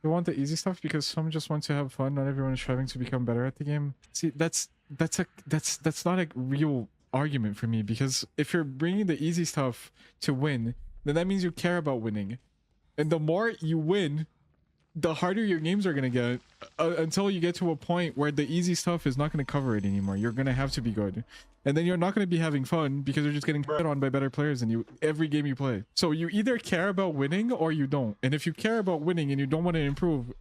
They want the easy stuff because some just want to have fun. Not everyone is striving to become better at the game. See, that's not a real argument for me, because if you're bringing the easy stuff to win, then that means you care about winning. And the more you win, the harder your games are going to get, until you get to a point where the easy stuff is not going to cover it anymore. You're going to have to be good. And then you're not going to be having fun because you're just getting hit on by better players than you every game you play. So you either care about winning or you don't. And if you care about winning and you don't want to improve,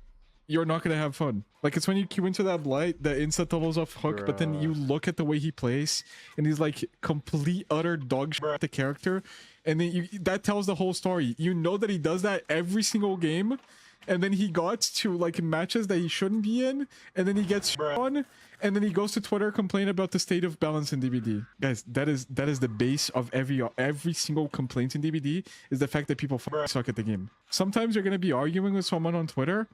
you're not going to have fun. Like, it's when you queue into that light that insta tunnels off Hook, but then you look at the way he plays and he's like complete utter dog shit the character, and then that tells the whole story. You know that he does that every single game, and then he got to like matches that he shouldn't be in, and then he gets on, and then he goes to Twitter complain about the state of balance in DBD. Guys, that is the base of every single complaint in DBD, is the fact that people suck at the game. Sometimes you're going to be arguing with someone on Twitter,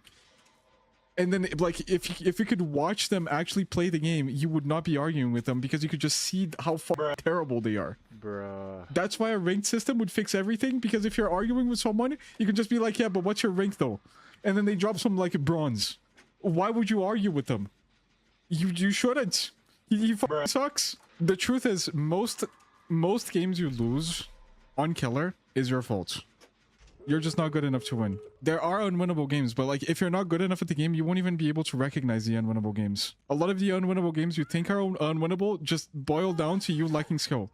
and then, like, if you could watch them actually play the game, you would not be arguing with them because you could just see how terrible they are. Bruh. That's why a ranked system would fix everything, because if you're arguing with someone, you can just be like, yeah, but what's your rank though? And then they drop some like bronze. Why would you argue with them? You shouldn't. He sucks. The truth is, most games you lose on killer is your fault. You're just not good enough to win. There are unwinnable games, but like, if you're not good enough at the game, you won't even be able to recognize the unwinnable games. A lot of the unwinnable games you think are unwinnable just boil down to you lacking skill.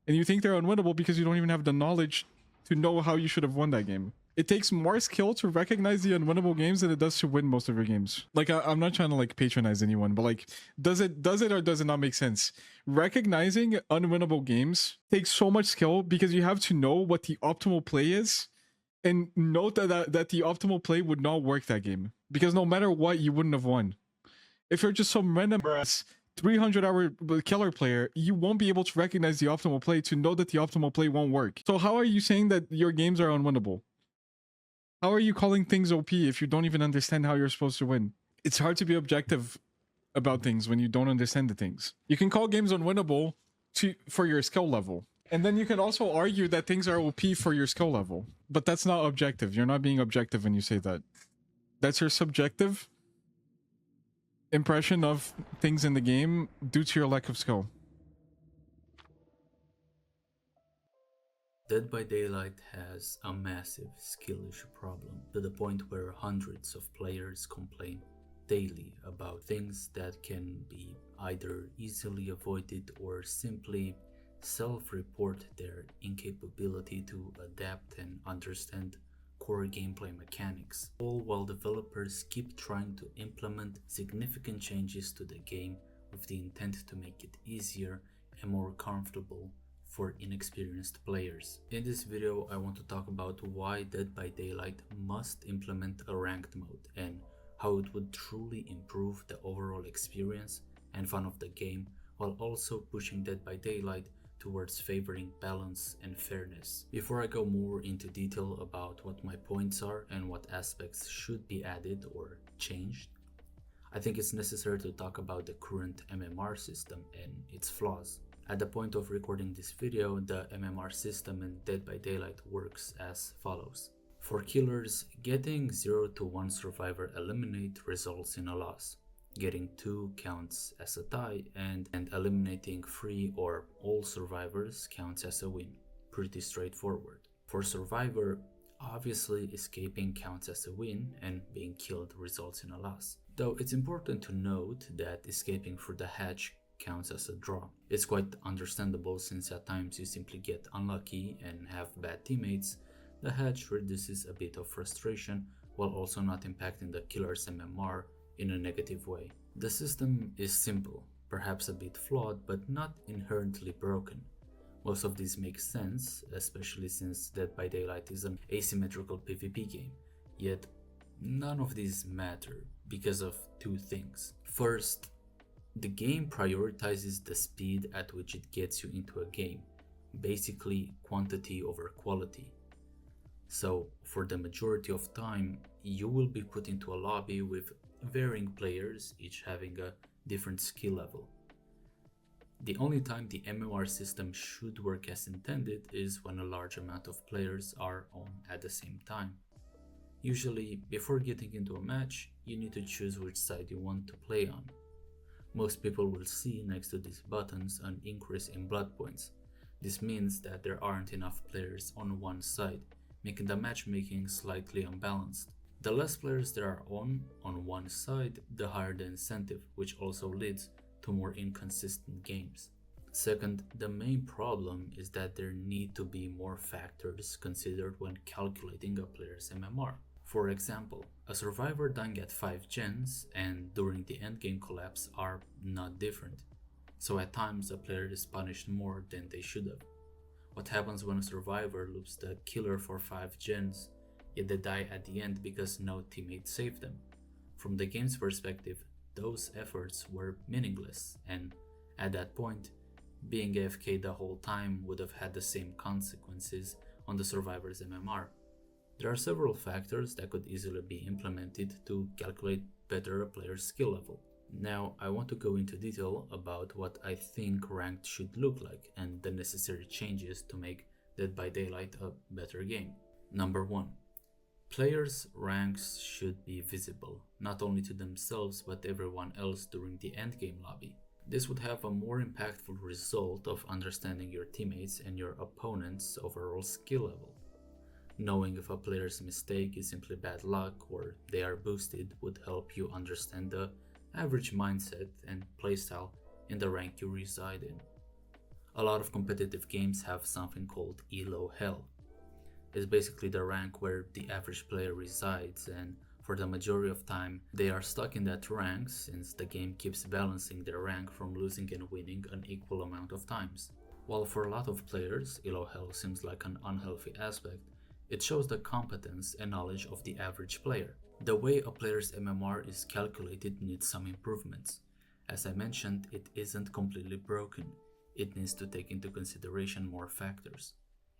And you think they're unwinnable because you don't even have the knowledge to know how you should have won that game. It takes more skill to recognize the unwinnable games than it does to win most of your games. Like, I'm not trying to like patronize anyone, but like, does it or does it not make sense? Recognizing unwinnable games takes so much skill because you have to know what the optimal play is, and note that the optimal play would not work that game, because no matter what, you wouldn't have won. If you're just some random 300-hour killer player, you won't be able to recognize the optimal play to know that the optimal play won't work. So how are you saying that your games are unwinnable? How are you calling things OP if you don't even understand how you're supposed to win? It's hard to be objective about things when you don't understand the things. You can call games unwinnable for your skill level. And then you can also argue that things are OP for your skill level. But that's not objective. You're not being objective when you say that. That's your subjective impression of things in the game due to your lack of skill. Dead by Daylight has a massive skill issue problem, to the point where hundreds of players complain daily about things that can be either easily avoided or simply self-report their incapability to adapt and understand core gameplay mechanics, all while developers keep trying to implement significant changes to the game with the intent to make it easier and more comfortable for inexperienced players. In this video, I want to talk about why Dead by Daylight must implement a ranked mode and how it would truly improve the overall experience and fun of the game, while also pushing Dead by Daylight towards favoring balance and fairness. Before I go more into detail about what my points are and what aspects should be added or changed, I think it's necessary to talk about the current MMR system and its flaws. At the point of recording this video, the MMR system in Dead by Daylight works as follows. For killers, getting 0 to 1 survivor eliminate results in a loss. Getting 2 counts as a tie, and eliminating 3 or all survivors counts as a win. Pretty straightforward. For survivor, obviously escaping counts as a win and being killed results in a loss. Though it's important to note that escaping through the hatch counts as a draw. It's quite understandable since at times you simply get unlucky and have bad teammates. The hatch reduces a bit of frustration while also not impacting the killer's MMR in a negative way. The system is simple, perhaps a bit flawed, but not inherently broken. Most of these make sense, especially since Dead by Daylight is an asymmetrical PvP game. Yet, none of these matter because of two things. First, the game prioritizes the speed at which it gets you into a game, basically quantity over quality. So, for the majority of time, you will be put into a lobby with varying players, each having a different skill level. The only time the MMR system should work as intended is when a large amount of players are on at the same time. Usually, before getting into a match, you need to choose which side you want to play on. Most people will see next to these buttons an increase in blood points. This means that there aren't enough players on one side, making the matchmaking slightly unbalanced. The less players there are on one side, the higher the incentive, which also leads to more inconsistent games. Second, the main problem is that there need to be more factors considered when calculating a player's MMR. For example, a survivor dying at 5 gens and during the endgame collapse are not different, so at times a player is punished more than they should have. What happens when a survivor loops the killer for 5 gens, yet they die at the end because no teammate saved them? From the game's perspective, those efforts were meaningless, and at that point, being AFK the whole time would have had the same consequences on the survivor's MMR. There are several factors that could easily be implemented to calculate better a player's skill level. Now, I want to go into detail about what I think ranked should look like and the necessary changes to make Dead by Daylight a better game. Number 1. Players' ranks should be visible, not only to themselves but everyone else during the endgame lobby. This would have a more impactful result of understanding your teammates and your opponent's overall skill level. Knowing if a player's mistake is simply bad luck or they are boosted would help you understand the average mindset and playstyle in the rank you reside in. A lot of competitive games have something called Elo Hell. It's basically the rank where the average player resides, and for the majority of time they are stuck in that rank since the game keeps balancing their rank from losing and winning an equal amount of times. While for a lot of players Elo Hell seems like an unhealthy aspect, it shows the competence and knowledge of the average player. The way a player's MMR is calculated needs some improvements. As I mentioned, it isn't completely broken. It needs to take into consideration more factors.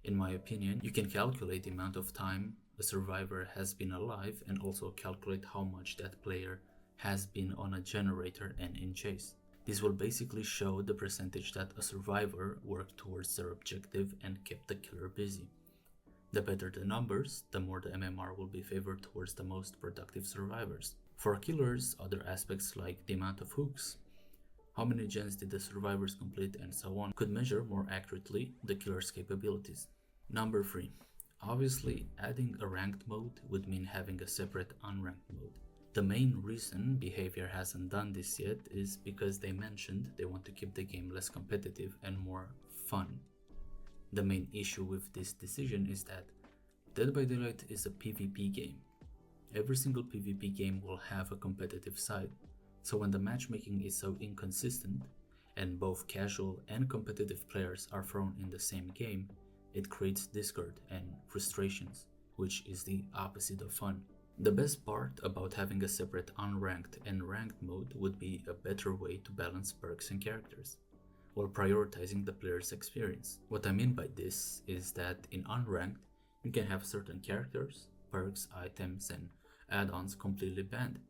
In my opinion, you can calculate the amount of time a survivor has been alive and also calculate how much that player has been on a generator and in chase. This will basically show the percentage that a survivor worked towards their objective and kept the killer busy. The better the numbers, the more the MMR will be favored towards the most productive survivors. For killers, other aspects like the amount of hooks, how many gens did the survivors complete, and so on could measure more accurately the killer's capabilities. Number 3. Obviously, adding a ranked mode would mean having a separate unranked mode. The main reason Behavior hasn't done this yet is because they mentioned they want to keep the game less competitive and more fun. The main issue with this decision is that Dead by Daylight is a PvP game. Every single PvP game will have a competitive side, so when the matchmaking is so inconsistent, and both casual and competitive players are thrown in the same game, it creates discord and frustrations, which is the opposite of fun. The best part about having a separate unranked and ranked mode would be a better way to balance perks and characters, while prioritizing the player's experience. What I mean by this is that in unranked, you can have certain characters, perks, items, and add-ons completely banned.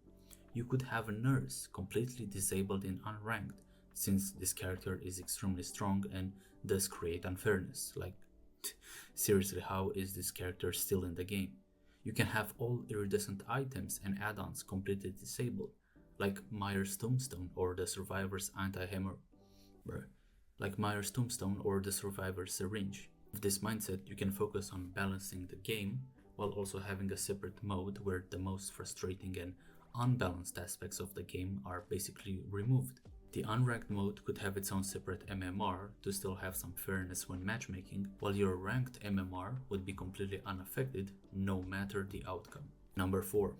You could have a nurse completely disabled in unranked, since this character is extremely strong and does create unfairness. Like, seriously, how is this character still in the game? You can have all iridescent items and add-ons completely disabled, like Myers Tombstone or the Survivor's anti-hammer. Like Myers Tombstone or the Survivor's syringe. With this mindset, you can focus on balancing the game while also having a separate mode where the most frustrating and unbalanced aspects of the game are basically removed. The unranked mode could have its own separate MMR to still have some fairness when matchmaking, while your ranked MMR would be completely unaffected no matter the outcome. Number 4.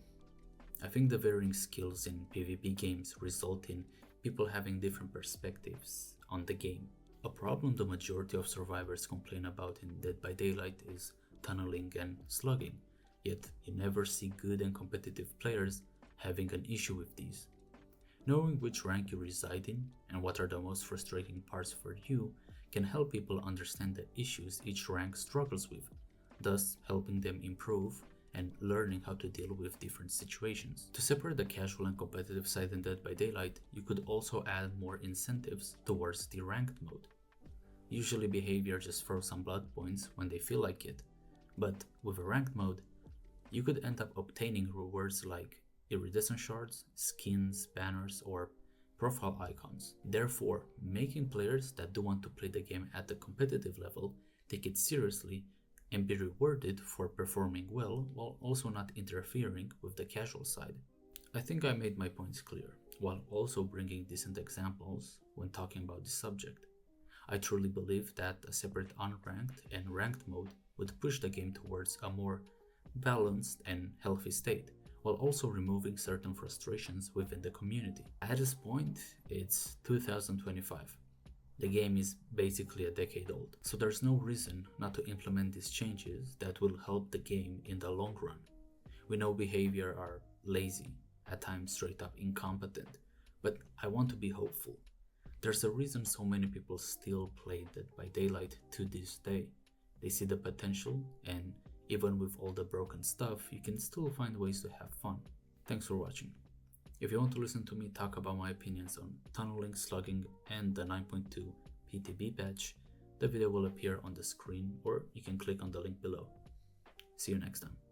I think the varying skills in PvP games result in people having different perspectives on the game. A problem the majority of survivors complain about in Dead by Daylight is tunneling and slugging, yet you never see good and competitive players having an issue with these. Knowing which rank you reside in and what are the most frustrating parts for you can help people understand the issues each rank struggles with, thus helping them improve and learning how to deal with different situations. To separate the casual and competitive side in Dead by Daylight, you could also add more incentives towards the ranked mode. Usually Behavior just throws some blood points when they feel like it, but with a ranked mode, you could end up obtaining rewards like iridescent shards, skins, banners, or profile icons. Therefore, making players that do want to play the game at the competitive level take it seriously and be rewarded for performing well while also not interfering with the casual side. I think I made my points clear, while also bringing decent examples when talking about this subject. I truly believe that a separate unranked and ranked mode would push the game towards a more balanced and healthy state, while also removing certain frustrations within the community. At this point, it's 2025. The game is basically a decade old, so there's no reason not to implement these changes that will help the game in the long run. We know behavior are lazy, at times straight up incompetent, but I want to be hopeful. There's a reason so many people still play Dead by Daylight to this day. They see the potential, and even with all the broken stuff, you can still find ways to have fun. Thanks for watching. If you want to listen to me talk about my opinions on tunneling, slugging, and the 9.2 PTB patch, the video will appear on the screen, or you can click on the link below. See you next time.